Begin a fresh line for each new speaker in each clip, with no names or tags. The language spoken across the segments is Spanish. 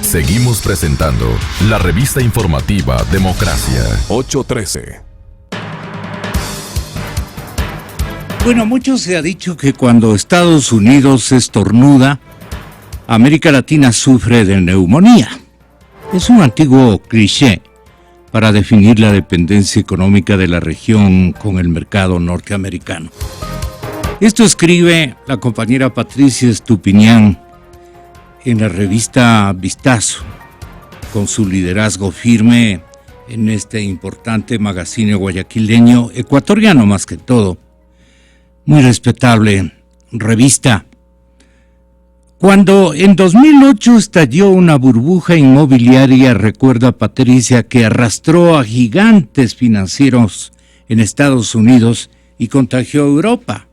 Seguimos presentando la revista informativa Democracia. 8:13.
Bueno, mucho se ha dicho que cuando Estados Unidos estornuda, América Latina sufre de neumonía. Es un antiguo cliché para definir la dependencia económica de la región con el mercado norteamericano. Esto escribe la compañera Patricia Estupiñán en la revista Vistazo, con su liderazgo firme en este importante magazine guayaquileño, ecuatoriano más que todo, muy respetable revista. Cuando en 2008 estalló una burbuja inmobiliaria, recuerda Patricia, que arrastró a gigantes financieros en Estados Unidos y contagió a Europa.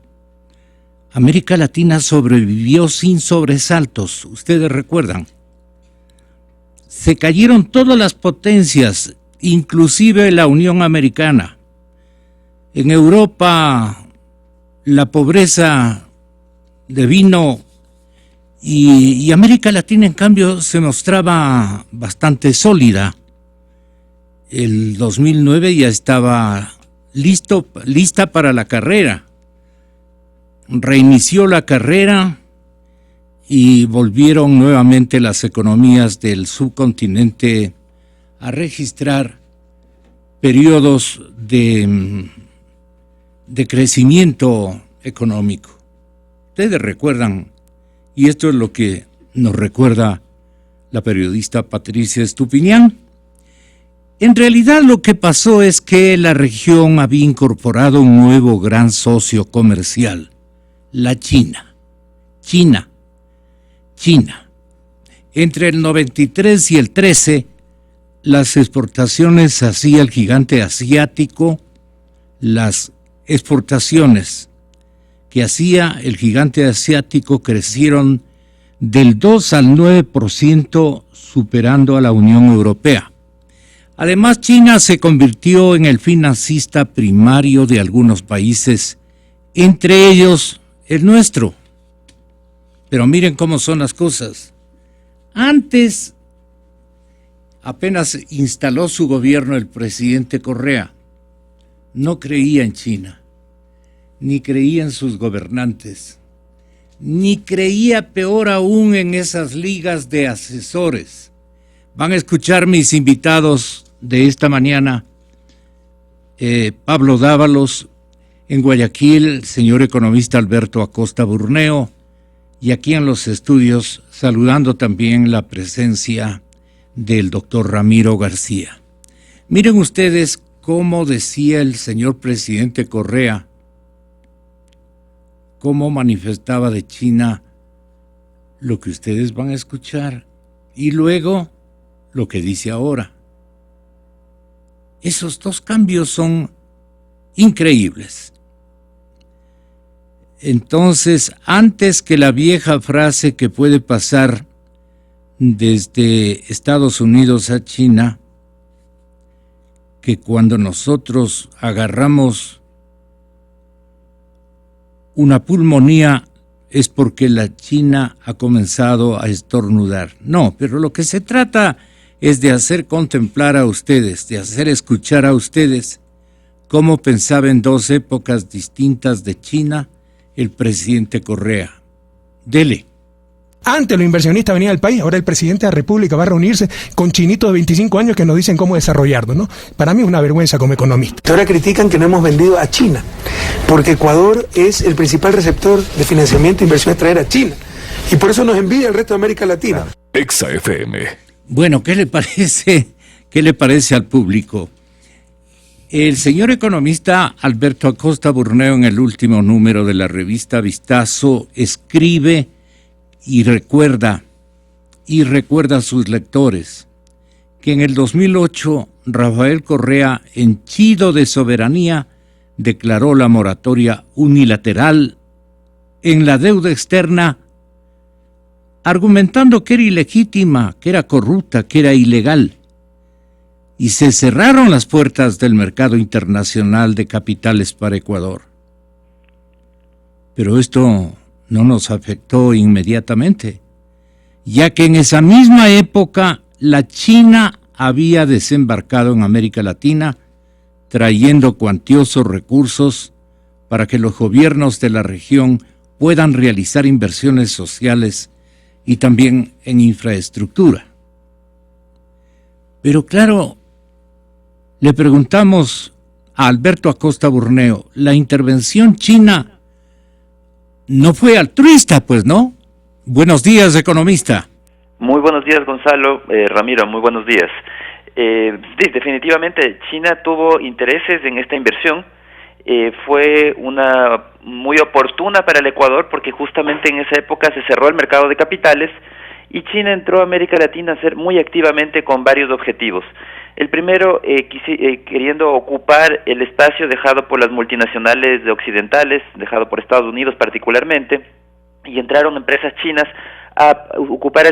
América Latina sobrevivió sin sobresaltos, ustedes recuerdan. Se cayeron todas las potencias, inclusive la Unión Americana. En Europa la pobreza devino y América Latina en cambio se mostraba bastante sólida. El 2009 ya estaba lista para la carrera. Reinició la carrera y volvieron nuevamente las economías del subcontinente a registrar periodos de crecimiento económico. Ustedes recuerdan, y esto es lo que nos recuerda la periodista Patricia Estupiñán. En realidad lo que pasó es que la región había incorporado un nuevo gran socio comercial, la China. Entre el 93 y el 13, las exportaciones hacia el gigante asiático, las exportaciones que hacía el gigante asiático crecieron del 2 al 9%, superando a la Unión Europea. Además, China se convirtió en el financista primario de algunos países, entre ellos el nuestro. Pero miren cómo son las cosas. Antes, apenas instaló su gobierno el presidente Correa, no creía en China, ni creía en sus gobernantes, ni creía, peor aún, en esas ligas de asesores. Van a escuchar mis invitados de esta mañana, Pablo Dávalos, en Guayaquil, el señor economista Alberto Acosta Burneo, y aquí en los estudios, saludando también la presencia del doctor Ramiro García. Miren ustedes cómo decía el señor presidente Correa, cómo manifestaba de China lo que ustedes van a escuchar, y luego lo que dice ahora. Esos dos cambios son increíbles. Entonces, antes que la vieja frase que puede pasar desde Estados Unidos a China, que cuando nosotros agarramos una pulmonía es porque la China ha comenzado a estornudar. No, pero lo que se trata es de hacer contemplar a ustedes, de hacer escuchar a ustedes cómo pensaba en dos épocas distintas de China el presidente Correa. Dele.
Antes los inversionistas venían al país, ahora el presidente de la República va a reunirse con chinitos de 25 años que nos dicen cómo desarrollarlo, ¿no? Para mí es una vergüenza como economista.
Ahora critican que no hemos vendido a China, porque Ecuador es el principal receptor de financiamiento e inversión extranjera a China, y por eso nos envidia el resto de América Latina.
Exa FM.
Bueno, ¿qué le parece? ¿Qué le parece al público? El señor economista Alberto Acosta Burneo, en el último número de la revista Vistazo, escribe y recuerda a sus lectores que en el 2008 Rafael Correa, henchido de soberanía, declaró la moratoria unilateral en la deuda externa, argumentando que era ilegítima, que era corrupta, que era ilegal. Y se cerraron las puertas del mercado internacional de capitales para Ecuador. Pero esto no nos afectó inmediatamente. ya que en esa misma época la China había desembarcado en América Latina, trayendo cuantiosos recursos para que los gobiernos de la región puedan realizar inversiones sociales y también en infraestructura. Pero claro, le preguntamos a Alberto Acosta Burneo, la intervención china no fue altruista, pues, ¿no? Buenos días, economista.
Muy buenos días, Gonzalo. Ramiro, muy buenos días. Sí, definitivamente China tuvo intereses en esta inversión. Fue una muy oportuna para el Ecuador porque justamente en esa época se cerró el mercado de capitales y China entró a América Latina a ser muy activamente con varios objetivos. El primero, queriendo ocupar el espacio dejado por las multinacionales occidentales, dejado por Estados Unidos particularmente, y entraron empresas chinas a ocupar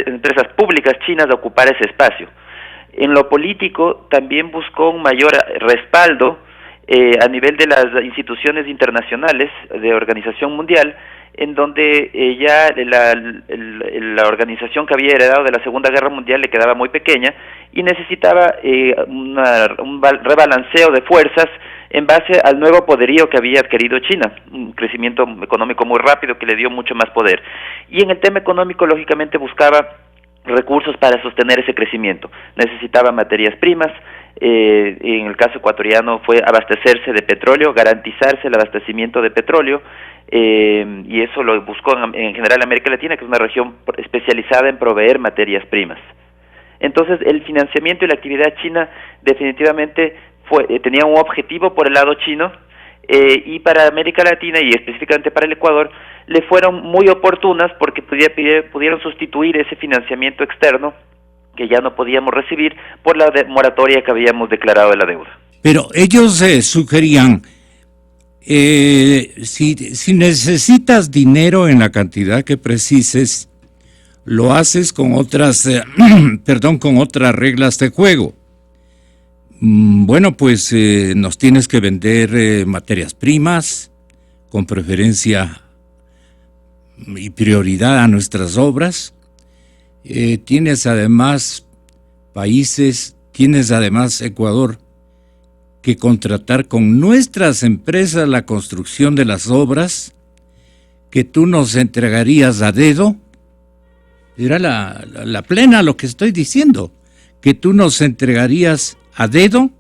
empresas públicas chinas a ocupar ese espacio. En lo político también buscó un mayor respaldo a nivel de las instituciones internacionales de Organización Mundial, en donde ya la organización que había heredado de la Segunda Guerra Mundial le quedaba muy pequeña y necesitaba un rebalanceo de fuerzas en base al nuevo poderío que había adquirido China, un crecimiento económico muy rápido que le dio mucho más poder. Y en el tema económico, lógicamente, buscaba recursos para sostener ese crecimiento. Necesitaba materias primas, en el caso ecuatoriano fue abastecerse de petróleo, garantizarse el abastecimiento de petróleo, y eso lo buscó en general América Latina, que es una región especializada en proveer materias primas. Entonces, el financiamiento y la actividad china definitivamente tenía un objetivo por el lado chino, y para América Latina y específicamente para el Ecuador le fueron muy oportunas porque pudieron sustituir ese financiamiento externo que ya no podíamos recibir por la moratoria que habíamos declarado de la deuda.
Pero ellos sugerían, si necesitas dinero en la cantidad que precises, lo haces con otras, con otras reglas de juego. Bueno, pues nos tienes que vender materias primas, con preferencia y prioridad a nuestras obras. Tienes además Ecuador, que contratar con nuestras empresas la construcción de las obras que tú nos entregarías a dedo. Era la plena lo que estoy diciendo, que tú nos entregarías a dedo,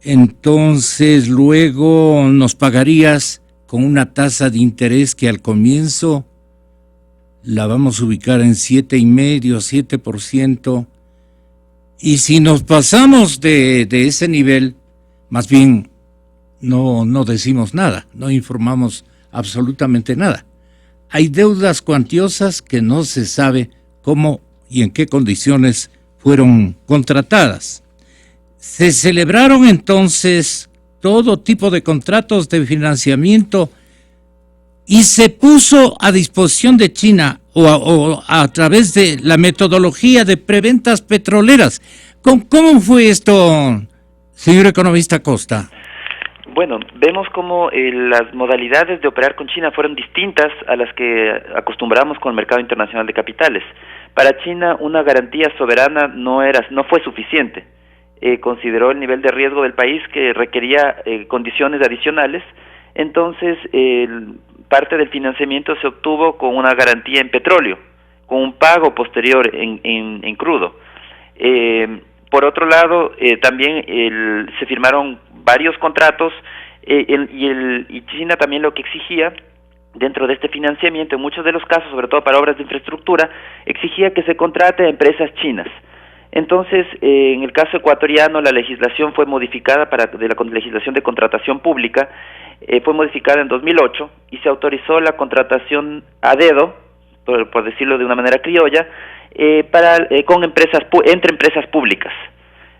entonces luego nos pagarías con una tasa de interés que al comienzo la vamos a ubicar en 7,5%, 7%, y si nos pasamos de ese nivel, más bien no decimos nada, no informamos absolutamente nada. Hay deudas cuantiosas que no se sabe cómo y en qué condiciones fueron contratadas. Se celebraron entonces todo tipo de contratos de financiamiento y se puso a disposición de China o a través de la metodología de preventas petroleras. ¿Cómo fue esto, señor economista Costa?
Bueno, vemos cómo las modalidades de operar con China fueron distintas a las que acostumbramos con el mercado internacional de capitales. Para China, una garantía soberana no fue suficiente. Consideró el nivel de riesgo del país que requería condiciones adicionales. Entonces, parte del financiamiento se obtuvo con una garantía en petróleo, con un pago posterior en crudo. Por otro lado, también se firmaron varios contratos y China también lo que exigía dentro de este financiamiento, en muchos de los casos, sobre todo para obras de infraestructura, exigía que se contrate a empresas chinas. Entonces, en el caso ecuatoriano, la legislación fue modificada de la legislación de contratación pública, fue modificada en 2008 y se autorizó la contratación a dedo, por decirlo de una manera criolla, entre empresas públicas.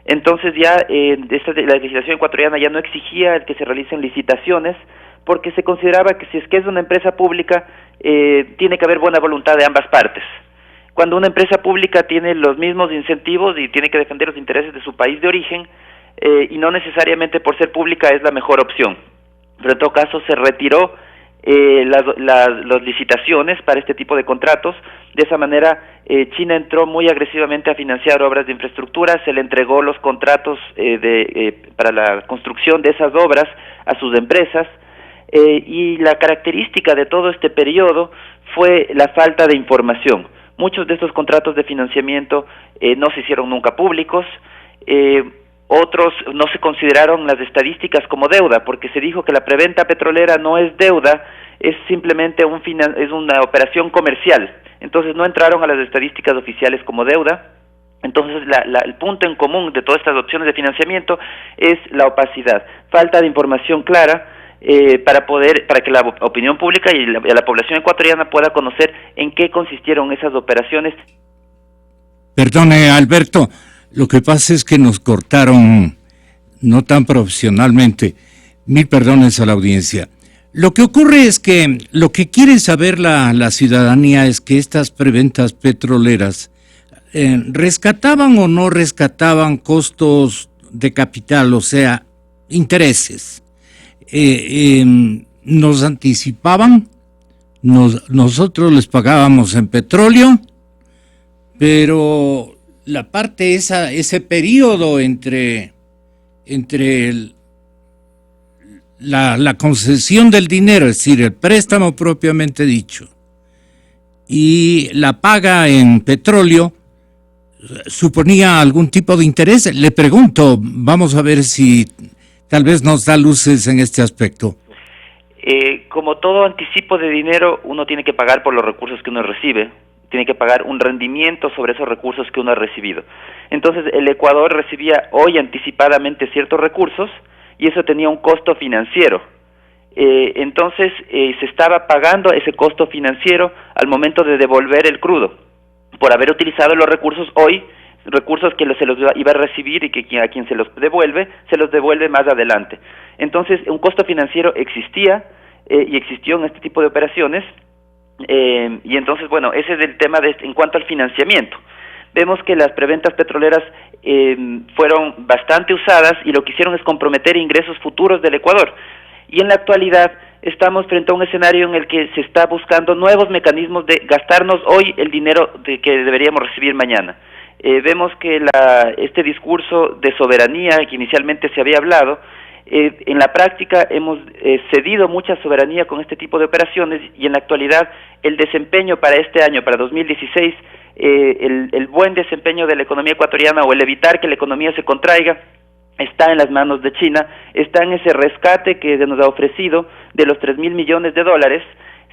Entonces ya la legislación ecuatoriana ya no exigía que se realicen licitaciones, porque se consideraba que si es que es una empresa pública, tiene que haber buena voluntad de ambas partes. Cuando una empresa pública tiene los mismos incentivos y tiene que defender los intereses de su país de origen, y no necesariamente por ser pública es la mejor opción. Pero en todo caso se retiró las licitaciones para este tipo de contratos. De esa manera, China entró muy agresivamente a financiar obras de infraestructura, se le entregó los contratos para la construcción de esas obras a sus empresas, y la característica de todo este periodo fue la falta de información. Muchos de estos contratos de financiamiento no se hicieron nunca públicos, otros no se consideraron las estadísticas como deuda, porque se dijo que la preventa petrolera no es deuda, es simplemente es una operación comercial. Entonces no entraron a las estadísticas oficiales como deuda. Entonces el punto en común de todas estas opciones de financiamiento es la opacidad, falta de información clara, para que la opinión pública y la población ecuatoriana pueda conocer en qué consistieron esas operaciones.
Perdone, Alberto, lo que pasa es que nos cortaron no tan profesionalmente. Mil perdones a la audiencia. Lo que ocurre es que lo que quiere saber la ciudadanía es que estas preventas petroleras rescataban o no rescataban costos de capital, o sea, intereses. Nos anticipaban, nosotros les pagábamos en petróleo, pero la parte ese periodo entre la concesión del dinero, es decir, el préstamo propiamente dicho, y la paga en petróleo, suponía algún tipo de interés. Le pregunto, vamos a ver si tal vez nos da luces en este aspecto.
Como todo anticipo de dinero, uno tiene que pagar por los recursos que uno recibe, tiene que pagar un rendimiento sobre esos recursos que uno ha recibido. Entonces, el Ecuador recibía hoy anticipadamente ciertos recursos y eso tenía un costo financiero. Entonces, se estaba pagando ese costo financiero al momento de devolver el crudo, por haber utilizado los recursos hoy, recursos que se los iba a recibir y que a quien se los devuelve más adelante. Entonces, un costo financiero existía y existió en este tipo de operaciones, y entonces, bueno, ese es el tema en cuanto al financiamiento. Vemos que las preventas petroleras fueron bastante usadas y lo que hicieron es comprometer ingresos futuros del Ecuador. Y en la actualidad estamos frente a un escenario en el que se está buscando nuevos mecanismos de gastarnos hoy el dinero que deberíamos recibir mañana. Vemos que este discurso de soberanía que inicialmente se había hablado, en la práctica hemos cedido mucha soberanía con este tipo de operaciones, y en la actualidad el desempeño para este año, para 2016, el buen desempeño de la economía ecuatoriana o el evitar que la economía se contraiga está en las manos de China, está en ese rescate que nos ha ofrecido de los $3,000 millones.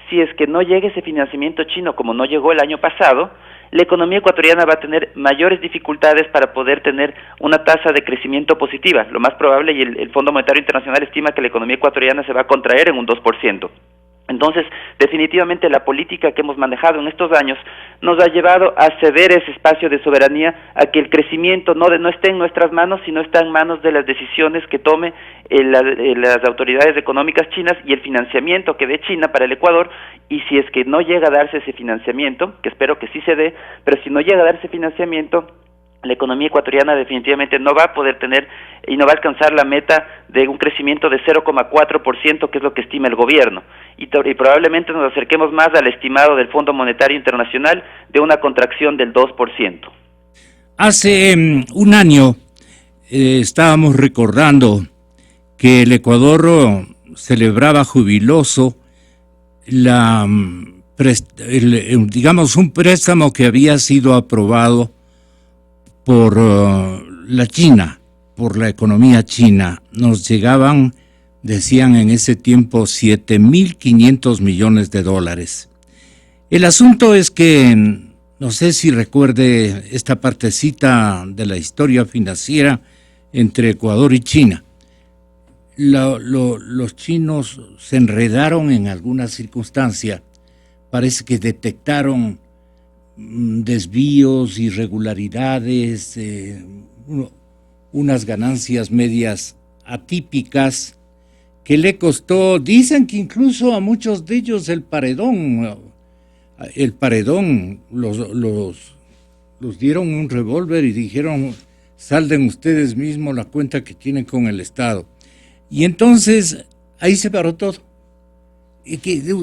Si es que no llegue ese financiamiento chino como no llegó el año pasado, la economía ecuatoriana va a tener mayores dificultades para poder tener una tasa de crecimiento positiva. Lo más probable, y el Fondo Monetario Internacional estima que la economía ecuatoriana se va a contraer en un 2%. Entonces, definitivamente la política que hemos manejado en estos años nos ha llevado a ceder ese espacio de soberanía, a que el crecimiento no esté en nuestras manos, sino está en manos de las decisiones que tome las autoridades económicas chinas y el financiamiento que dé China para el Ecuador. Y si es que no llega a darse ese financiamiento, que espero que sí se dé, pero si no llega a darse financiamiento, la economía ecuatoriana definitivamente no va a poder tener y no va a alcanzar la meta de un crecimiento de 0,4%, que es lo que estima el gobierno, y probablemente nos acerquemos más al estimado del Fondo Monetario Internacional de una contracción del 2%.
Hace un año estábamos recordando que el Ecuador celebraba jubiloso digamos un préstamo que había sido aprobado por la China, por la economía china. Nos llegaban, decían en ese tiempo, $7,500 millones. El asunto es que, no sé si recuerde esta partecita de la historia financiera entre Ecuador y China. Los chinos se enredaron en alguna circunstancia, parece que detectaron desvíos, irregularidades, unas ganancias medias atípicas que le costó, dicen que incluso a muchos de ellos el paredón, los dieron un revólver y dijeron: salden ustedes mismos la cuenta que tienen con el Estado. Y entonces ahí se paró todo.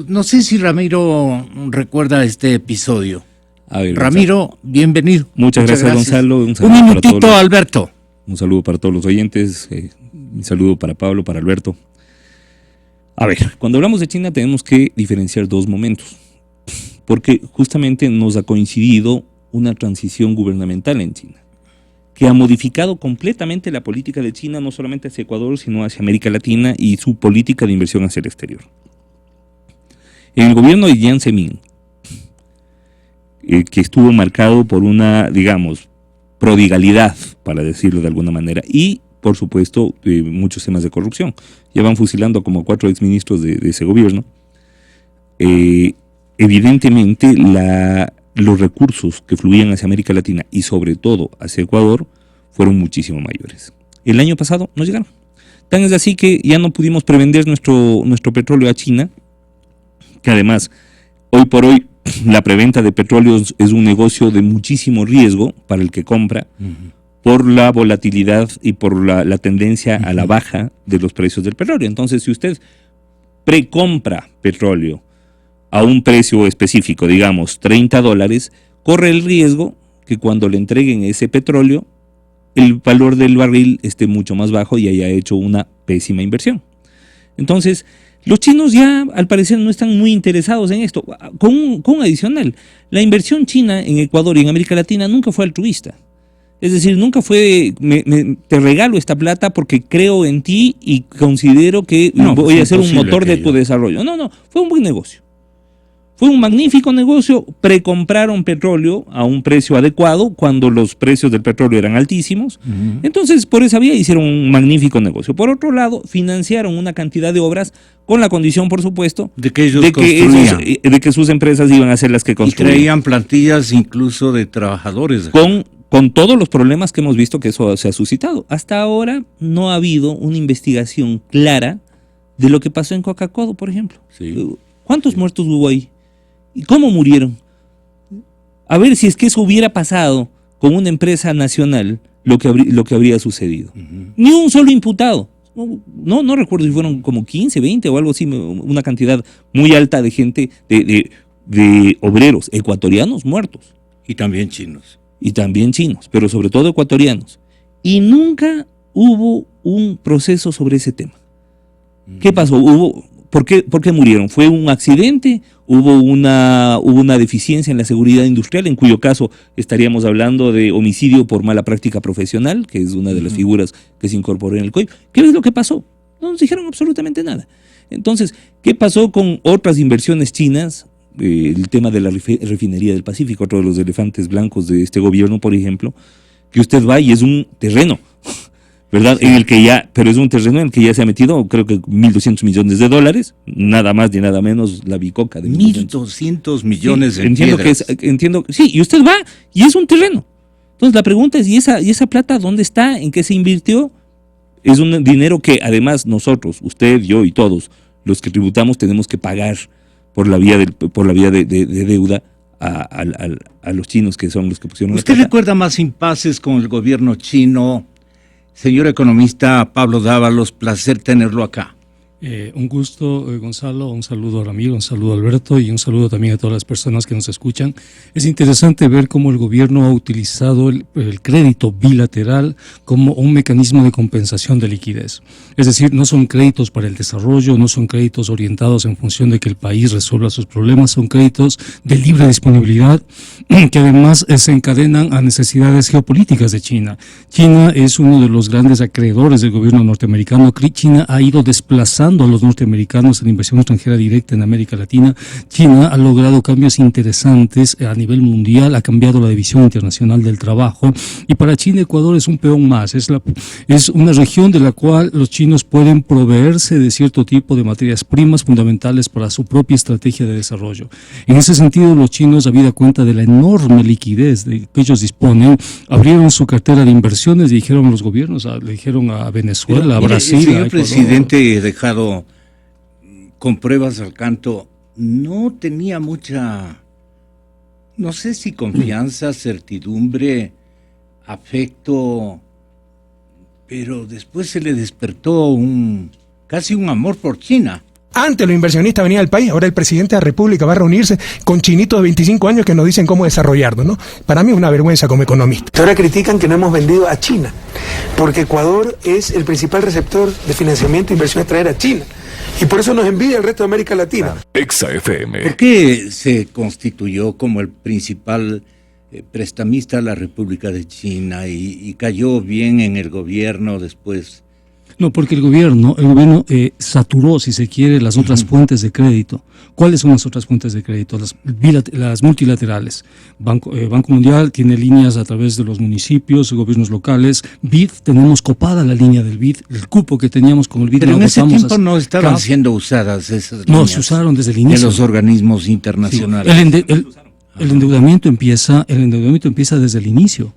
No sé si Ramiro recuerda este episodio.
A ver,
Ramiro, bienvenido.
Muchas gracias, Gonzalo.
Un minutito, Alberto.
Un saludo para todos los oyentes, un saludo para Pablo, para Alberto. A ver, cuando hablamos de China tenemos que diferenciar dos momentos, porque justamente nos ha coincidido una transición gubernamental en China, que ha modificado completamente la política de China, no solamente hacia Ecuador, sino hacia América Latina y su política de inversión hacia el exterior. En el gobierno de Jiang Zemin, que estuvo marcado por una, digamos, prodigalidad, para decirlo de alguna manera, y por supuesto muchos temas de corrupción. Ya van fusilando como 4 exministros de ese gobierno. Evidentemente los recursos que fluían hacia América Latina y sobre todo hacia Ecuador fueron muchísimo mayores. El año pasado no llegaron. Tan es así que ya no pudimos prevender nuestro petróleo a China, que además hoy por hoy la preventa de petróleo es un negocio de muchísimo riesgo para el que compra, por la volatilidad y por la tendencia a la baja de los precios del petróleo. Entonces, si usted precompra petróleo a un precio específico, digamos $30, corre el riesgo que cuando le entreguen ese petróleo, el valor del barril esté mucho más bajo y haya hecho una pésima inversión. Entonces, los chinos ya al parecer no están muy interesados en esto. Con un adicional, la inversión china en Ecuador y en América Latina nunca fue altruista. Es decir, nunca fue, te regalo esta plata porque creo en ti y considero que voy a ser un motor de tu desarrollo. No, fue un buen negocio. Fue un magnífico negocio. Precompraron petróleo a un precio adecuado cuando los precios del petróleo eran altísimos. Entonces, por esa vía hicieron un magnífico negocio. Por otro lado, financiaron una cantidad de obras con la condición, por supuesto,
de que
sus empresas iban a ser las que construían.
Y creían plantillas incluso de trabajadores.
Con todos los problemas que hemos visto que eso se ha suscitado. Hasta ahora no ha habido una investigación clara de lo que pasó en Coca-Cola, por ejemplo.
Sí.
¿Cuántos muertos hubo ahí? ¿Y cómo murieron? A ver si es que eso hubiera pasado con una empresa nacional, lo que habría sucedido. Ni un solo imputado. No recuerdo si fueron como 15, 20 o algo así, una cantidad muy alta de gente, de obreros ecuatorianos muertos.
Y también chinos.
Y también chinos, pero sobre todo ecuatorianos. Y nunca hubo un proceso sobre ese tema. ¿Qué pasó? ¿Por qué murieron? ¿Fue un accidente? ¿Hubo una deficiencia en la seguridad industrial? En cuyo caso estaríamos hablando de homicidio por mala práctica profesional, que es una de las figuras que se incorporó en el COI. ¿Qué es lo que pasó? No nos dijeron absolutamente nada. Entonces, ¿qué pasó con otras inversiones chinas? El tema de la refinería del Pacífico, otro de los elefantes blancos de este gobierno, por ejemplo, que usted va y es un terreno, ¿verdad? Sí. Pero es un terreno en el que ya se ha metido, creo que $1.200 millones, nada más ni nada menos la bicoca de
1.200 millones
sí,
de
entiendo, sí, y usted va y es un terreno. Entonces la pregunta es, ¿y esa plata dónde está? ¿En qué se invirtió? Es un dinero que además nosotros, usted, yo y todos los que tributamos tenemos que pagar por la vía de deuda a los chinos, que son los que pusieron
¿Usted recuerda más impases con el gobierno chino? Señor economista Pablo Dávalos, placer tenerlo acá.
Un gusto, Gonzalo, un saludo a Ramiro, un saludo a Alberto y un saludo también a todas las personas que nos escuchan. Es interesante ver cómo el gobierno ha utilizado el crédito bilateral como un mecanismo de compensación de liquidez. Es decir, no son créditos para el desarrollo, no son créditos orientados en función de que el país resuelva sus problemas, son créditos de libre disponibilidad que además se encadenan a necesidades geopolíticas de China. China es uno de los grandes acreedores del gobierno norteamericano. China ha ido desplazando a los norteamericanos en inversión extranjera directa en América Latina. China ha logrado cambios interesantes a nivel mundial, ha cambiado la división internacional del trabajo y para China Ecuador es un peón más, es una región de la cual los chinos pueden proveerse de cierto tipo de materias primas fundamentales para su propia estrategia de desarrollo. En ese sentido, los chinos, habida cuenta de la enorme liquidez de que ellos disponen, abrieron su cartera de inversiones y dijeron a los gobiernos, le dijeron a Venezuela, a Brasil,
el señor
a Ecuador.
Presidente dejado con pruebas al canto, no tenía mucha, no sé si confianza, certidumbre, afecto, pero después se le despertó casi un amor por China.
Antes los inversionistas venían al país, ahora el presidente de la República va a reunirse con chinitos de 25 años que nos dicen cómo desarrollarlo, ¿no? Para mí es una vergüenza como economista.
Ahora critican que no hemos vendido a China, porque Ecuador es el principal receptor de financiamiento e inversión extranjera a China. Y por eso nos envidia el resto de América Latina.
Exa FM.
¿Por qué se constituyó como el principal prestamista a la República de China y cayó bien en el gobierno después?
No, porque el gobierno saturó, si se quiere, las otras fuentes de crédito. ¿Cuáles son las otras fuentes de crédito? Las multilaterales. Banco Mundial tiene líneas a través de los municipios, gobiernos locales. BID, tenemos copada la línea del BID. El cupo que teníamos con el BID
pero
lo
en ese
agotamos.
tiempo no estaban siendo usadas esas líneas.
No, se usaron desde el inicio.
De los organismos internacionales.
Sí. El endeudamiento empieza desde el inicio.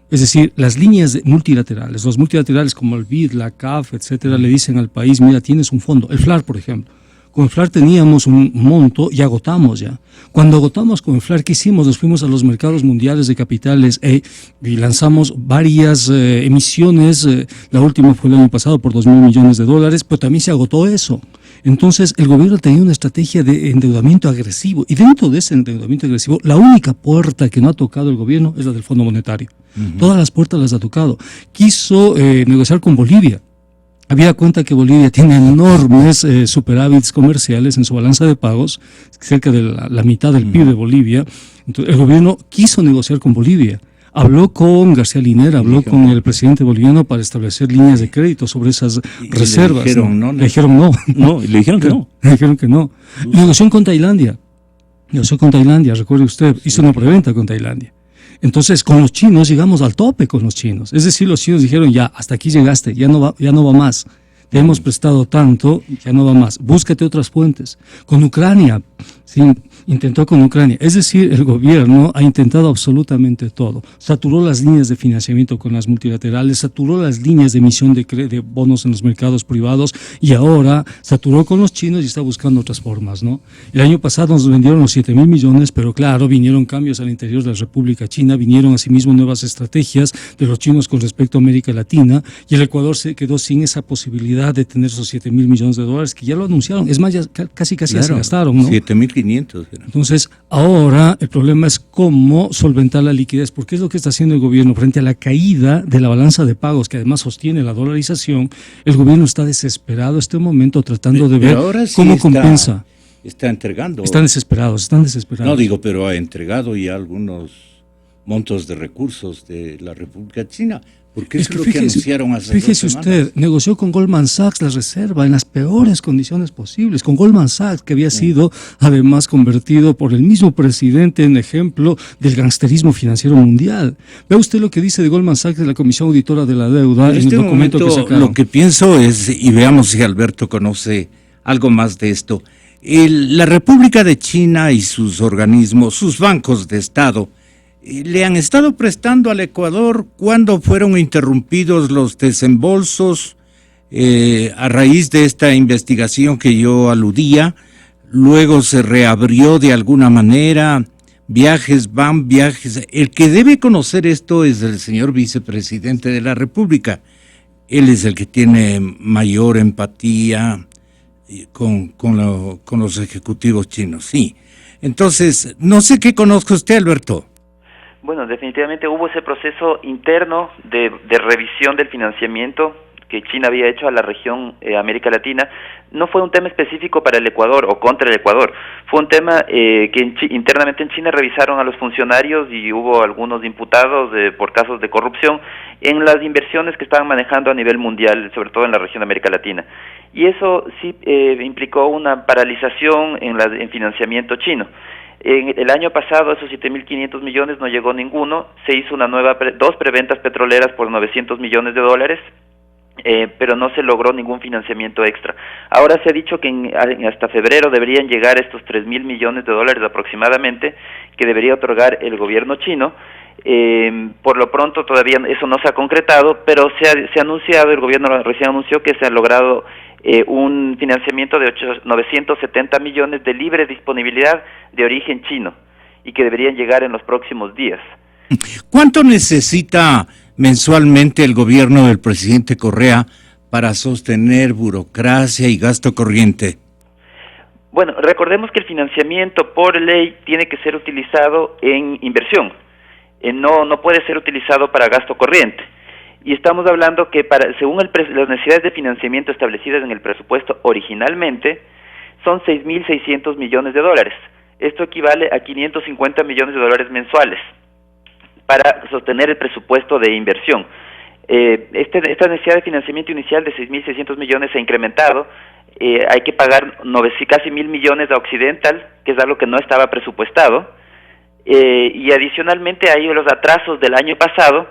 Es decir, las líneas multilaterales, los multilaterales como el BID, la CAF, etcétera, le dicen al país, mira, tienes un fondo. El FLAR, por ejemplo. Con el FLAR teníamos un monto y agotamos ya. Cuando agotamos con el FLAR, ¿qué hicimos? Nos fuimos a los mercados mundiales de capitales y lanzamos varias emisiones. La última fue el año pasado por $2.000 millones, pero también se agotó eso. Entonces, el gobierno tenía una estrategia de endeudamiento agresivo. Y dentro de ese endeudamiento agresivo, la única puerta que no ha tocado el gobierno es la del Fondo Monetario. Todas las puertas las ha tocado. Quiso negociar con Bolivia. Había cuenta que Bolivia tiene enormes superávits comerciales en su balanza de pagos, cerca de la mitad del PIB de Bolivia. Entonces, el gobierno quiso negociar con Bolivia. Habló con García Linera, habló con el presidente boliviano para establecer líneas de crédito sobre esas reservas.
Le dijeron no.
Le dijeron no.
No, le dijeron que no.
Le dijeron que no. Negoció con Tailandia. Recuerde usted, hizo una preventa con Tailandia. Entonces, con los chinos llegamos al tope con los chinos. Es decir, los chinos dijeron, ya, hasta aquí llegaste, ya no va más. Te hemos prestado tanto, ya no va más. Búscate otras fuentes. Con Ucrania, sí, intentó con Ucrania. Es decir, el gobierno ha intentado absolutamente todo. Saturó las líneas de financiamiento con las multilaterales, saturó las líneas de emisión de bonos en los mercados privados y ahora saturó con los chinos y está buscando otras formas, ¿no? El año pasado nos vendieron los 7.000 millones, pero claro, vinieron cambios al interior de la República China, vinieron asimismo nuevas estrategias de los chinos con respecto a América Latina y el Ecuador se quedó sin esa posibilidad de tener esos 7.000 millones de dólares que ya lo anunciaron. Es más, ya casi claro, ya se gastaron, ¿no?
7.500.
Entonces, ahora el problema es cómo solventar la liquidez, porque es lo que está haciendo el gobierno frente a la caída de la balanza de pagos, que además sostiene la dolarización. El gobierno está desesperado en este momento tratando de ver cómo compensa.
Está entregando.
Están desesperados.
No digo, pero ha entregado ya algunos montos de recursos de la República China. Porque es lo que anunciaron hace 2
Fíjese
semanas.
usted, negoció con Goldman Sachs la reserva en las peores condiciones posibles, con Goldman Sachs, que había sido además convertido por el mismo presidente en ejemplo del gangsterismo financiero mundial. Vea usted lo que dice de Goldman Sachs de la Comisión Auditora de la Deuda en el documento que sacaron.
Lo que pienso es, y veamos si Alberto conoce algo más de esto, la República de China y sus organismos, sus bancos de Estado, le han estado prestando al Ecuador cuando fueron interrumpidos los desembolsos a raíz de esta investigación que yo aludía. Luego se reabrió de alguna manera, viajes. El que debe conocer esto es el señor vicepresidente de la República. Él es el que tiene mayor empatía con los ejecutivos chinos, sí. Entonces, no sé qué conozca usted, Alberto.
Bueno, definitivamente hubo ese proceso interno de revisión del financiamiento que China había hecho a la región América Latina. No fue un tema específico para el Ecuador o contra el Ecuador, fue un tema que internamente en China revisaron a los funcionarios y hubo algunos imputados por casos de corrupción en las inversiones que estaban manejando a nivel mundial, sobre todo en la región de América Latina. Y eso sí implicó una paralización en financiamiento chino. En el año pasado, esos 7.500 millones no llegó ninguno, se hizo dos preventas petroleras por $900 millones, pero no se logró ningún financiamiento extra. Ahora se ha dicho que hasta febrero deberían llegar estos $3.000 millones aproximadamente, que debería otorgar el gobierno chino. Por lo pronto todavía eso no se ha concretado, pero se ha anunciado, el gobierno recién anunció que se ha logrado un financiamiento de 970 millones de libre disponibilidad de origen chino y que deberían llegar en los próximos días.
¿Cuánto necesita mensualmente el gobierno del presidente Correa para sostener burocracia y gasto corriente?
Bueno, recordemos que el financiamiento por ley tiene que ser utilizado en inversión, no puede ser utilizado para gasto corriente. Y estamos hablando que según las necesidades de financiamiento establecidas en el presupuesto originalmente, son 6.600 millones de dólares. Esto equivale a 550 millones de dólares mensuales para sostener el presupuesto de inversión. Esta necesidad de financiamiento inicial de 6.600 millones se ha incrementado. Hay que pagar casi 1.000 millones a Occidental, que es algo que no estaba presupuestado, y adicionalmente hay los atrasos del año pasado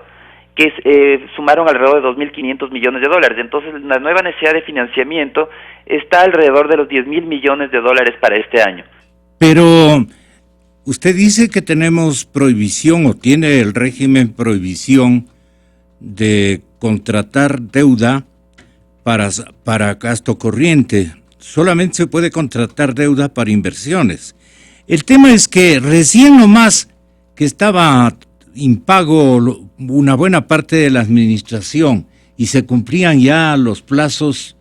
que sumaron alrededor de 2.500 millones de dólares. Entonces la nueva necesidad de financiamiento está alrededor de los 10.000 millones de dólares para este año.
Pero usted dice que tenemos prohibición o tiene el régimen prohibición de contratar deuda para gasto corriente. Solamente se puede contratar deuda para inversiones. El tema es que recién nomás que estaba impago una buena parte de la administración y se cumplían ya los plazos,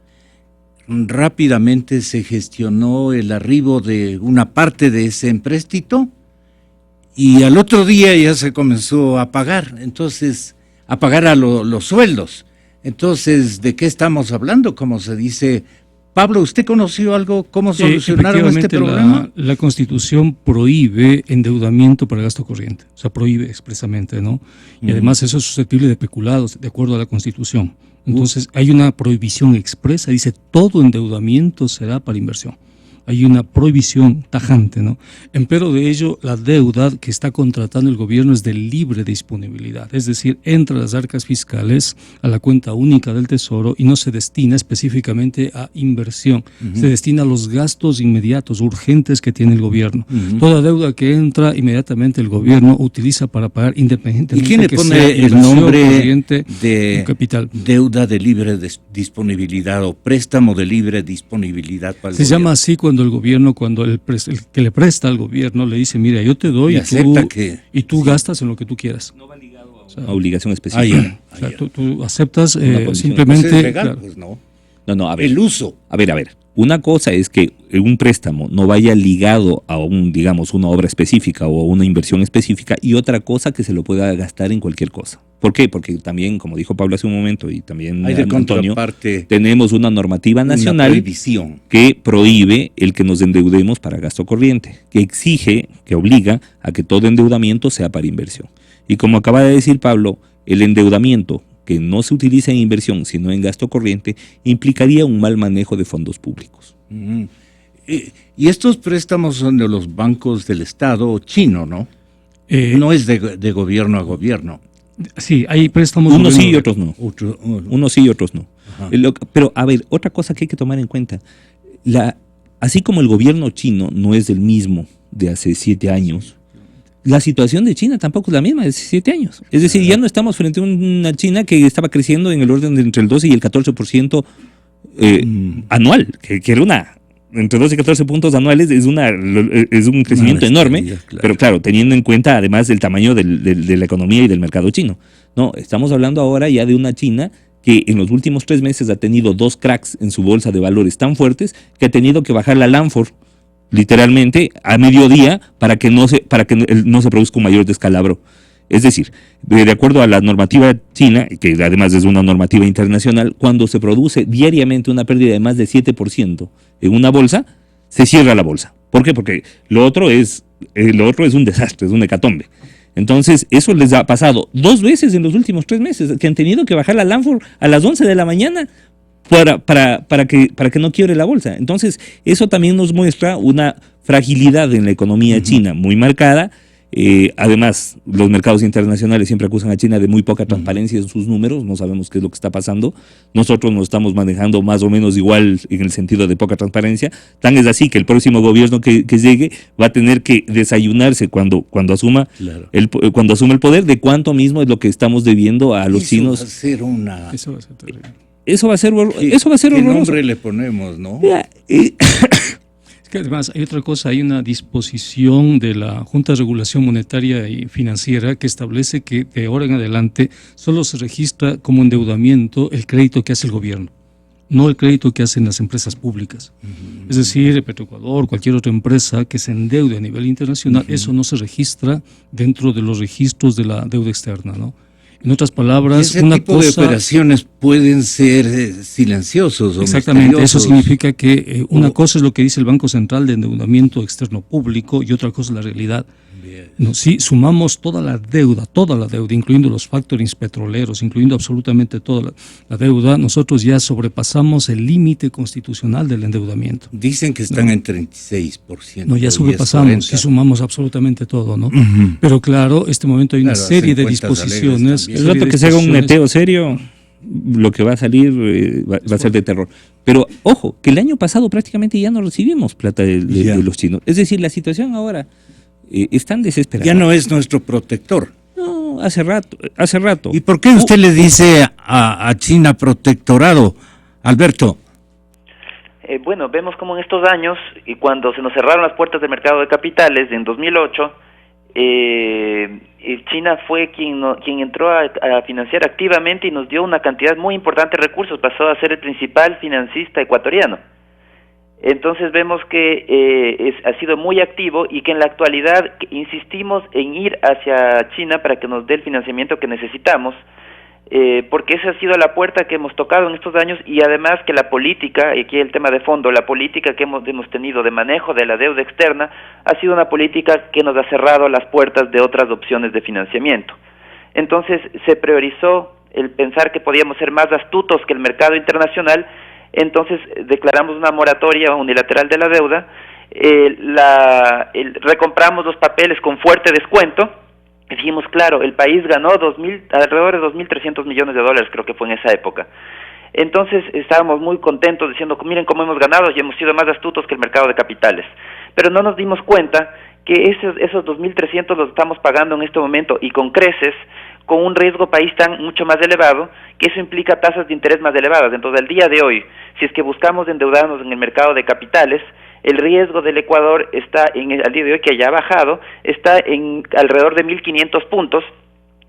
rápidamente se gestionó el arribo de una parte de ese empréstito y al otro día ya se comenzó a pagar, entonces a pagar a los sueldos. Entonces, ¿de qué estamos hablando? Como se dice, Pablo, ¿usted conoció algo? ¿Cómo solucionaron este problema?
La Constitución prohíbe endeudamiento para gasto corriente, o sea, prohíbe expresamente, ¿no? Y además eso es susceptible de peculados, de acuerdo a la Constitución. Entonces, hay una prohibición expresa, dice, todo endeudamiento será para inversión. Hay una prohibición tajante, ¿no? Empero de ello, la deuda que está contratando el gobierno es de libre disponibilidad, es decir, entra a las arcas fiscales, a la cuenta única del Tesoro y no se destina específicamente a inversión, se destina a los gastos inmediatos, urgentes que tiene el gobierno. Toda deuda que entra, inmediatamente el gobierno utiliza para pagar independientemente.
¿Y quién le pone el nombre de
capital?
Deuda de libre disponibilidad o préstamo de libre disponibilidad para el
gobierno? Se llama así cuando el gobierno, el que le presta al gobierno le dice, mira, yo te doy y tú gastas en lo que tú quieras. No va ligado
a una obligación específica.
Tú aceptas simplemente...
Pues es legal, pues no.
No, a ver.
El uso.
A ver. Una cosa es que un préstamo no vaya ligado a una obra específica o una inversión específica, y otra cosa que se lo pueda gastar en cualquier cosa. ¿Por qué? Porque también, como dijo Pablo hace un momento y también Antonio, tenemos una normativa nacional que prohíbe el que nos endeudemos para gasto corriente, que exige, que obliga a que todo endeudamiento sea para inversión. Y como acaba de decir Pablo, el endeudamiento que no se utiliza en inversión, sino en gasto corriente, implicaría un mal manejo de fondos públicos.
Y estos préstamos son de los bancos del Estado chino, ¿no? No es de gobierno a gobierno.
Sí, hay préstamos.
Unos sí y otros no. Unos sí y otros no. Pero, a ver, otra cosa que hay que tomar en cuenta. Así como el gobierno chino no es el mismo de hace 7 años, la situación de China tampoco es la misma de 7 años. Es decir, ya no estamos frente a una China que estaba creciendo en el orden de entre el 12 y el 14% anual, que era entre 12 y 14 puntos anuales es un crecimiento enorme, claro. Pero claro, teniendo en cuenta además el tamaño de la economía y del mercado chino. No, estamos hablando ahora ya de una China que en los últimos 3 meses ha tenido 2 cracks en su bolsa de valores tan fuertes que ha tenido que bajar la Lanford literalmente a mediodía para que no se produzca un mayor descalabro. Es decir, de acuerdo a la normativa china, que además es una normativa internacional, cuando se produce diariamente una pérdida de más de 7% en una bolsa, se cierra la bolsa. ¿Por qué? Porque lo otro es un desastre, es un hecatombe. Entonces, eso les ha pasado 2 veces en los últimos 3 meses, que han tenido que bajar la Lanford a las 11 de la mañana para que no quiebre la bolsa. Entonces, eso también nos muestra una fragilidad en la economía china muy marcada. Además, los mercados internacionales siempre acusan a China de muy poca transparencia en sus números, no sabemos qué es lo que está pasando. Nosotros nos estamos manejando más o menos igual en el sentido de poca transparencia. Tan es así que el próximo gobierno que llegue va a tener que desayunarse cuando asuma el poder de cuánto mismo es lo que estamos debiendo a los chinos.
Eso va a ser terrible.
Eso va a ser horroroso.
¿Qué nombre le ponemos, no?
Es que además hay otra cosa, hay una disposición de la Junta de Regulación Monetaria y Financiera que establece que de ahora en adelante solo se registra como endeudamiento el crédito que hace el gobierno. no el crédito que hacen las empresas públicas. Es decir, Petroecuador, cualquier otra empresa que se endeude a nivel internacional, eso no se registra dentro de los registros de la deuda externa, ¿no? En otras palabras,
ese tipo de operaciones pueden ser silenciosos o
exactamente, eso
misteriosos.
significa que una cosa es lo que dice el Banco Central de endeudamiento externo público y otra cosa es la realidad. No, si sumamos toda la deuda, incluyendo los factorings petroleros, incluyendo absolutamente toda la deuda, nosotros ya sobrepasamos el límite constitucional del endeudamiento.
Dicen que están en 36%.
No, ya sobrepasamos, si sumamos absolutamente todo, ¿no? Pero claro, este momento hay una serie de disposiciones.
El rato que se haga un neteo serio, lo que va a salir va a ser de terror. Pero ojo, que el año pasado prácticamente ya no recibimos plata de los chinos. Es decir, la situación ahora es tan desesperada.
Ya no es nuestro protector.
No, hace rato.
¿Y por qué usted le dice a China protectorado, Alberto?
Bueno, vemos como en estos años, y cuando se nos cerraron las puertas del mercado de capitales en 2008, China fue quien entró a financiar activamente y nos dio una cantidad muy importante de recursos, pasó a ser el principal financista ecuatoriano. Entonces vemos que ha sido muy activo y que en la actualidad insistimos en ir hacia China para que nos dé el financiamiento que necesitamos, porque esa ha sido la puerta que hemos tocado en estos años, y además que la política, y aquí el tema de fondo, la política que hemos tenido de manejo de la deuda externa ha sido una política que nos ha cerrado las puertas de otras opciones de financiamiento. Entonces se priorizó el pensar que podíamos ser más astutos que el mercado internacional. Entonces declaramos una moratoria unilateral de la deuda, recompramos los papeles con fuerte descuento. Dijimos, claro, el país ganó alrededor de 2.300 millones de dólares, creo que fue en esa época. Entonces estábamos muy contentos diciendo, miren cómo hemos ganado y hemos sido más astutos que el mercado de capitales. Pero no nos dimos cuenta que esos 2.300 los estamos pagando en este momento y con creces, con un riesgo país mucho más elevado, que eso implica tasas de interés más elevadas. Entonces, al día de hoy, si es que buscamos endeudarnos en el mercado de capitales, el riesgo del Ecuador está al día de hoy, que ya ha bajado, está en alrededor de 1.500 puntos,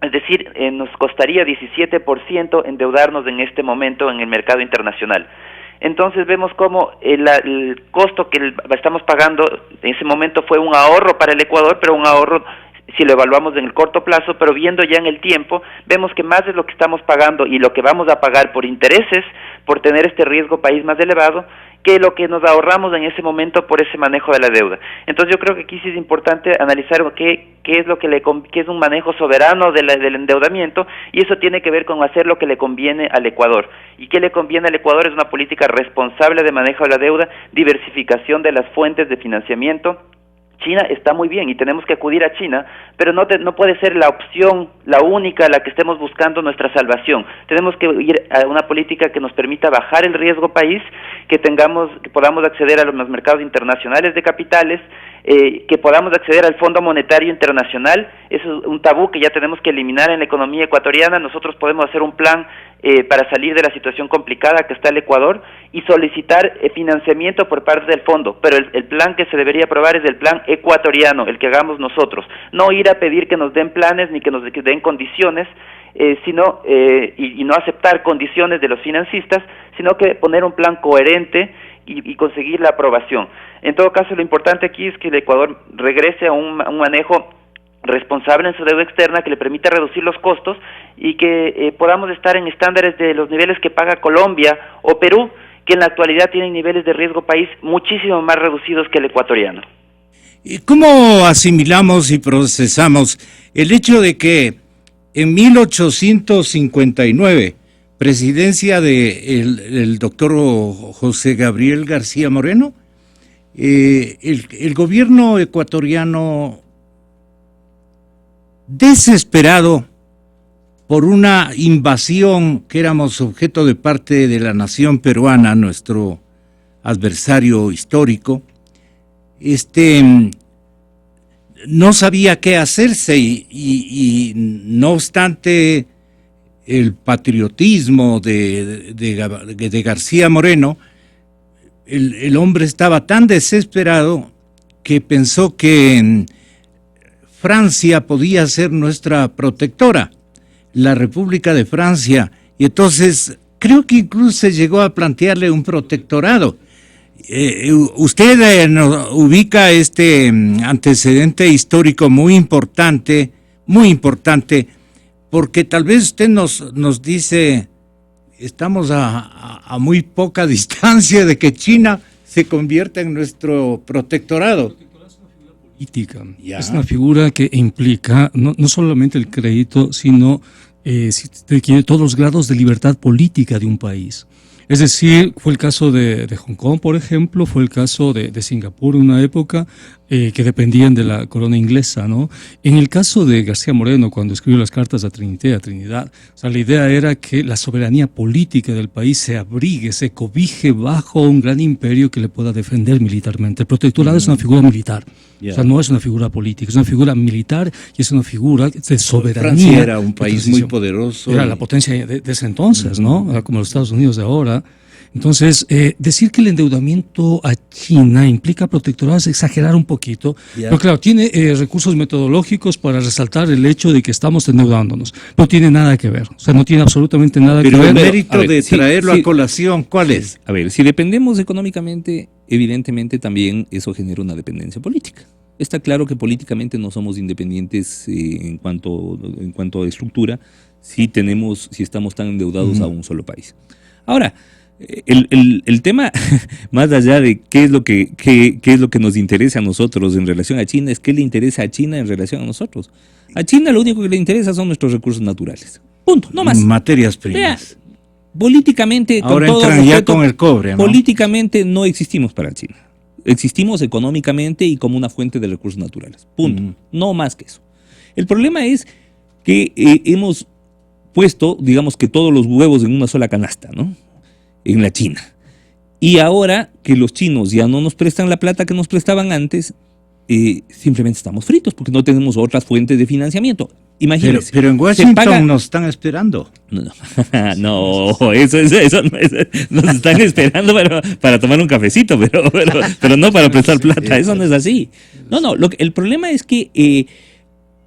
es decir, nos costaría 17% endeudarnos en este momento en el mercado internacional. Entonces vemos cómo el costo que estamos pagando en ese momento fue un ahorro para el Ecuador, pero un ahorro si lo evaluamos en el corto plazo, pero viendo ya en el tiempo, vemos que más de lo que estamos pagando y lo que vamos a pagar por intereses, por tener este riesgo país más elevado, que lo que nos ahorramos en ese momento por ese manejo de la deuda. Entonces yo creo que aquí sí es importante analizar qué es lo que qué es un manejo soberano del endeudamiento, y eso tiene que ver con hacer lo que le conviene al Ecuador. ¿Y qué le conviene al Ecuador? Es una política responsable de manejo de la deuda, diversificación de las fuentes de financiamiento. China está muy bien y tenemos que acudir a China, pero no puede ser la opción, la única, la que estemos buscando nuestra salvación. Tenemos que ir a una política que nos permita bajar el riesgo país, que podamos acceder a los mercados internacionales de capitales, que podamos acceder al Fondo Monetario Internacional. Eso es un tabú que ya tenemos que eliminar en la economía ecuatoriana. Nosotros podemos hacer un plan para salir de la situación complicada que está el Ecuador y solicitar financiamiento por parte del fondo, pero el plan que se debería aprobar es el plan ecuatoriano, el que hagamos nosotros, no ir a pedir que nos den planes ni que nos den condiciones, sino y no aceptar condiciones de los financistas, sino que poner un plan coherente y conseguir la aprobación. En todo caso, lo importante aquí es que el Ecuador regrese a un manejo responsable en su deuda externa, que le permita reducir los costos y que podamos estar en estándares de los niveles que paga Colombia o Perú, que en la actualidad tienen niveles de riesgo país muchísimo más reducidos que el ecuatoriano.
¿Y cómo asimilamos y procesamos el hecho de que en 1859, presidencia del doctor José Gabriel García Moreno, el gobierno ecuatoriano, desesperado por una invasión que éramos objeto de parte de la nación peruana, nuestro adversario histórico, no sabía qué hacerse y no obstante el patriotismo de García Moreno, el hombre estaba tan desesperado que pensó que Francia podía ser nuestra protectora, la República de Francia, y entonces creo que incluso se llegó a plantearle un protectorado. Usted ubica este antecedente histórico muy importante, porque tal vez usted nos dice, estamos a muy poca distancia de que China se convierta en nuestro protectorado.
Política. Es una figura que implica no solamente el crédito, sino todos los grados de libertad política de un país. Es decir, fue el caso de Hong Kong, por ejemplo, fue el caso de Singapur en una época que dependían de la corona inglesa, ¿no? En el caso de García Moreno, cuando escribió las cartas a Trinidad, o sea, la idea era que la soberanía política del país se abrigue, se cobije bajo un gran imperio que le pueda defender militarmente. El protectorado es una figura militar, o sea, no es una figura política, es una figura militar y es una figura de soberanía.
Francia era un país muy poderoso.
Era la potencia de ese entonces, ¿no? Era como los Estados Unidos de ahora. Entonces, decir que el endeudamiento a China implica protectorado es exagerar un poquito. Pero claro, tiene recursos metodológicos para resaltar el hecho de que estamos endeudándonos. No tiene nada que ver. O sea, no tiene absolutamente nada que ver.
Pero el mérito de traerlo a colación, ¿cuál es?
A ver, si dependemos económicamente, evidentemente también eso genera una dependencia política. Está claro que políticamente no somos independientes en cuanto a estructura si estamos tan endeudados a un solo país. Ahora, el tema, más allá de qué es lo que nos interesa a nosotros en relación a China, es qué le interesa a China en relación a nosotros. A China lo único que le interesa son nuestros recursos naturales. Punto, no más.
Materias primas.
Políticamente,
ahora
con todo
entran
respeto,
ya con el cobre, ¿no?
Políticamente no existimos para China. Existimos económicamente y como una fuente de recursos naturales. Punto. No más que eso. El problema es que hemos puesto, digamos que todos los huevos en una sola canasta, ¿no? En la China. Y ahora que los chinos ya no nos prestan la plata que nos prestaban antes, simplemente estamos fritos porque no tenemos otras fuentes de financiamiento. Imagínense.
Pero en Washington nos están esperando.
No, eso no es, nos están esperando para tomar un cafecito, pero no para prestar plata. Eso no es así. No, el problema es que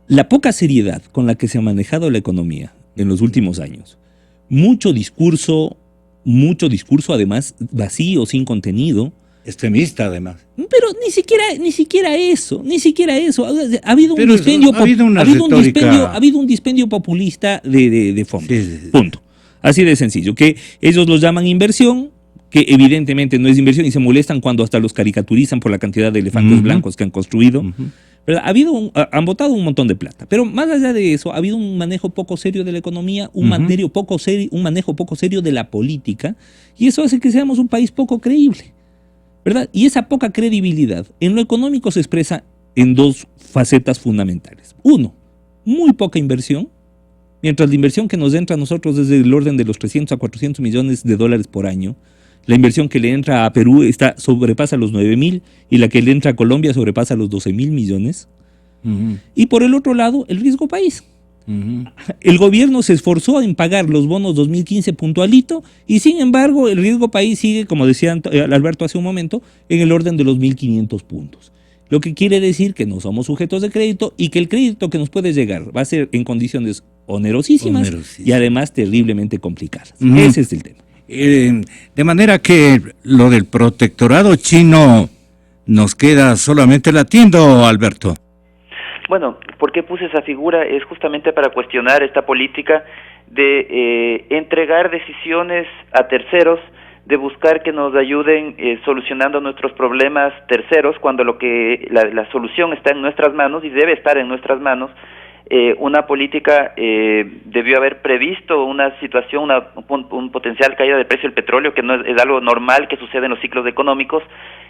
la poca seriedad con la que se ha manejado la economía en los últimos años, mucho discurso además vacío, sin contenido.
Extremista además.
Pero ni siquiera eso. Ha habido un dispendio populista de fondos. Sí. Punto. Así de sencillo. Que ellos los llaman inversión, que evidentemente no es inversión y se molestan cuando hasta los caricaturizan por la cantidad de elefantes blancos que han construido. Han botado un montón de plata, pero más allá de eso ha habido un manejo poco serio de la economía, un manejo poco serio de la política, y eso hace que seamos un país poco creíble, ¿verdad? Y esa poca credibilidad en lo económico se expresa en dos facetas fundamentales. Uno, muy poca inversión, mientras la inversión que nos entra a nosotros es del orden de los 300 a 400 millones de dólares por año. La inversión que le entra a Perú sobrepasa los 9.000 y la que le entra a Colombia sobrepasa los 12.000 millones. Y por el otro lado, el riesgo país. El gobierno se esforzó en pagar los bonos 2015 puntualito y sin embargo el riesgo país sigue, como decía Alberto hace un momento, en el orden de los 1.500 puntos. Lo que quiere decir que no somos sujetos de crédito y que el crédito que nos puede llegar va a ser en condiciones onerosísimas. Y además terriblemente complicadas. Ese es el tema.
De manera que lo del protectorado chino nos queda solamente latiendo, Alberto.
Bueno, ¿por qué puse esa figura? Es justamente para cuestionar esta política de entregar decisiones a terceros, de buscar que nos ayuden solucionando nuestros problemas terceros, cuando la solución está en nuestras manos y debe estar en nuestras manos. Una política debió haber previsto una situación, un potencial caída de precio del petróleo, que no es algo normal que sucede en los ciclos económicos,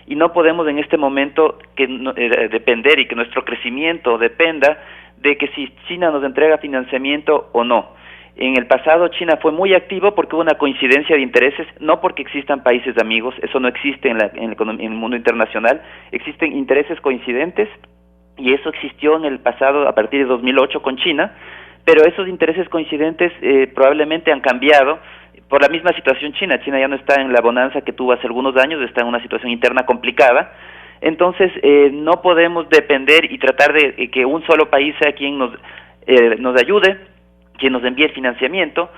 y no podemos en este momento depender y que nuestro crecimiento dependa de que si China nos entrega financiamiento o no. En el pasado China fue muy activo porque hubo una coincidencia de intereses, no porque existan países amigos, eso no existe en el mundo internacional, existen intereses coincidentes. Y eso existió en el pasado a partir de 2008 con China, pero esos intereses coincidentes probablemente han cambiado por la misma situación china. China ya no está en la bonanza que tuvo hace algunos años, está en una situación interna complicada. Entonces no podemos depender y tratar de que un solo país sea quien nos ayude, quien nos envíe el financiamiento.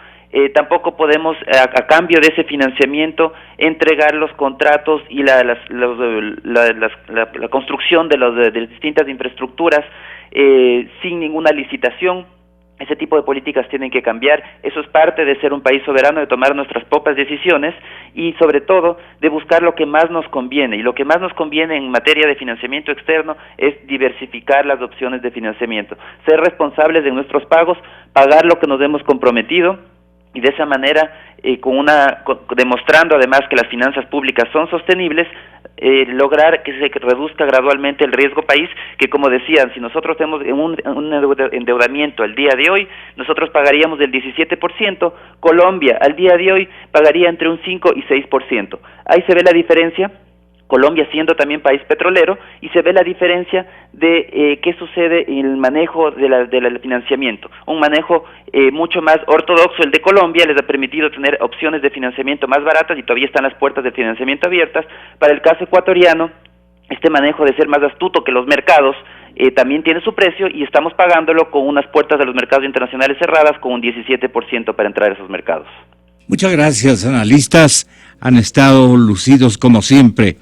tampoco podemos, a cambio de ese financiamiento, entregar los contratos y la construcción de distintas infraestructuras sin ninguna licitación. Ese tipo de políticas tienen que cambiar. Eso es parte de ser un país soberano, de tomar nuestras propias decisiones y, sobre todo, de buscar lo que más nos conviene. Y lo que más nos conviene en materia de financiamiento externo es diversificar las opciones de financiamiento, ser responsables de nuestros pagos, pagar lo que nos hemos comprometido y de esa manera, demostrando además que las finanzas públicas son sostenibles, lograr que se reduzca gradualmente el riesgo país, que como decían, si nosotros tenemos un endeudamiento al día de hoy, nosotros pagaríamos del 17%, Colombia al día de hoy pagaría entre un 5 y 6%. Ahí se ve la diferencia, Colombia siendo también país petrolero, y se ve la diferencia de qué sucede en el manejo del financiamiento. Un manejo mucho más ortodoxo, el de Colombia, les ha permitido tener opciones de financiamiento más baratas y todavía están las puertas de financiamiento abiertas. Para el caso ecuatoriano, este manejo de ser más astuto que los mercados también tiene su precio y estamos pagándolo con unas puertas de los mercados internacionales cerradas con un 17% para entrar a esos mercados.
Muchas gracias, analistas. Han estado lucidos como siempre.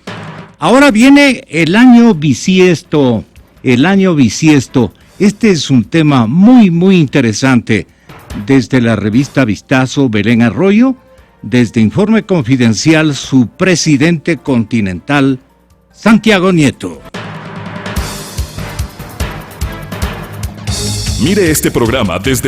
Ahora viene el año bisiesto. Este es un tema muy, muy interesante. Desde la revista Vistazo, Belén Arroyo. Desde Informe Confidencial, su presidente continental, Santiago Nieto.
Mire este programa desde